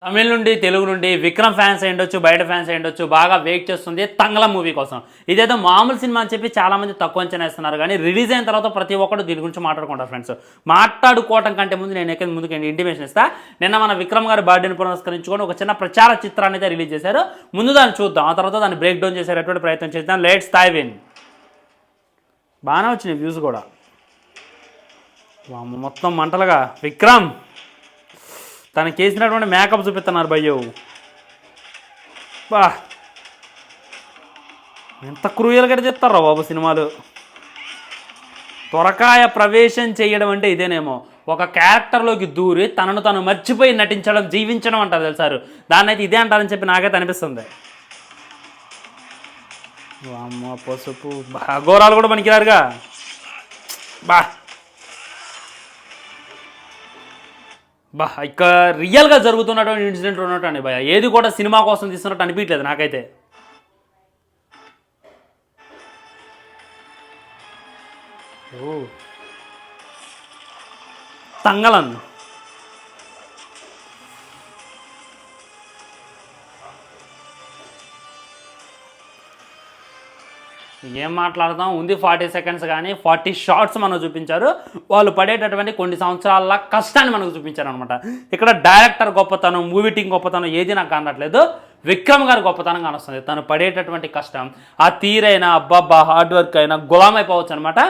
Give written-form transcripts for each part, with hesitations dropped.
తమిళ నుండి తెలుగు నుండి విక్రమ్ ఫ్యాన్స్ అయ్యుండొచ్చు, బయట ఫ్యాన్స్ అయ్యుండొచ్చు, బాగా వెయిట్ చేస్తుంది తంగళం మూవీ కోసం. ఇదేదో మామూలు సినిమా అని చెప్పి చాలామంది తక్కువ అంచనా వేస్తున్నారు, కానీ రిలీజ్ అయిన తర్వాత ప్రతి ఒక్కరు దీని గురించి మాట్లాడుకుంటారు ఫ్రెండ్స్. మాట్లాడుకోవటం కంటే ముందు నేను ఎక్కడ ముందుకు ఇంటిమేషన్ ఇస్తా. నిన్న మన విక్రమ్ గారి బర్త్డేని పురస్కరించుకొని ఒక చిన్న ప్రచార చిత్రాన్ని అయితే రిలీజ్ చేశారు. ముందు దాన్ని చూద్దాం, ఆ తర్వాత దాన్ని బ్రేక్ డౌన్ చేసేటటువంటి ప్రయత్నం చేద్దాం. Let's dive in. బాగానే వచ్చినాయి వ్యూస్ కూడా, మొత్తం మంటలుగా. విక్రమ్ తనకి వేసినటువంటి మేకప్ చూపిస్తున్నారు భయ్యో. బా ఎంత క్రూయల్గా చెప్తారా బాబు సినిమాలు. త్వరకాయ ప్రవేశం చేయడం అంటే ఇదేనేమో. ఒక క్యారెక్టర్లోకి దూరి తనను తను మర్చిపోయి నటించడం, జీవించడం అంటారు తెలుసారు. దాన్ని అయితే ఇదే అంటారని చెప్పి నాకైతే అనిపిస్తుంది. అమ్మ పసుపు ఘోరాలు కూడా పనికిరారుగా. బా బా ఇక రియల్గా జరుగుతున్నటువంటి ఇన్సిడెంట్ ఉన్నట్టు అండి భయ. ఏది కూడా సినిమా కోసం తీస్తున్నట్టు అనిపించలేదు నాకైతే. ఓ తంగలన్ ఏం మాట్లాడదాం, ఉంది 40 సెకండ్స్ కానీ 40 షార్ట్స్ మనకు చూపించారు. వాళ్ళు పడేటటువంటి కొన్ని సంవత్సరాల కష్టాన్ని మనకు చూపించారు అనమాట. ఇక్కడ డైరెక్టర్ గొప్పతనం, మూవీ టీం గొప్పతనం ఏది నాకు అనట్లేదు, విక్రమ్ గారి గొప్పతనం కానొస్తుంది. తను పడేటటువంటి కష్టం, ఆ తీరైనా అబ్బాబ్బా హార్డ్ వర్క్ అయినా గులాం అయిపోవచ్చు అనమాట.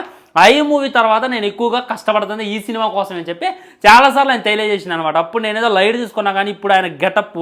ఐ మూవీ తర్వాత నేను ఎక్కువగా కష్టపడుతుంది ఈ సినిమా కోసం అని చెప్పి చాలాసార్లు ఆయన తెలియజేసింది అనమాట. అప్పుడు నేనేదో లైట్ తీసుకున్నా, కానీ ఇప్పుడు ఆయన గెటప్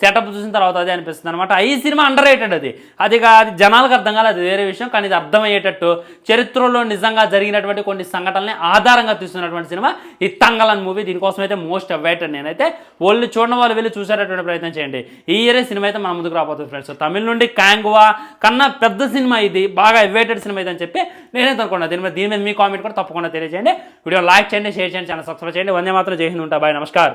సెటప్ చూసిన తర్వాత అదే అనిపిస్తుంది అనమాట. ఈ సినిమా అండర్ రేటెడ్. అది జనాలకు అర్థం కాలేదు, అది వేరే విషయం. కానీ ఇది అర్థమయ్యేటట్టు చరిత్రలో నిజంగా జరిగినటువంటి కొన్ని సంఘటనల్ని ఆధారంగా తీసుకున్నటువంటి సినిమా ఈ తంగలన్ మూవీ. దీనికోసం అయితే మోస్ట్ అవైటెడ్. నేనైతే వాళ్ళు చూడని వాళ్ళు వెళ్ళి చూసేటటువంటి ప్రయత్నం చేయండి. ఈ ఇయరే సినిమా అయితే మన ముందుకు రాబోతుంది ఫ్రెండ్స్. తమిళ నుండి కాంగువా కన్నా పెద్ద సినిమా ఇది, బాగా అవైటెడ్ సినిమా ఇది అని చెప్పి నేనైతే అనుకున్నాను. దీని మీద మీ కామెంట్ కూడా తప్పకుండా తెలియజేయండి. వీడియో లైక్ చేయండి, షేర్ చేయండి, ఛానల్ సబ్స్క్రైబ్ చేయండి. వందే మాత్రం జై హింద్. ఉంటా. బాయ్, నమస్కారం.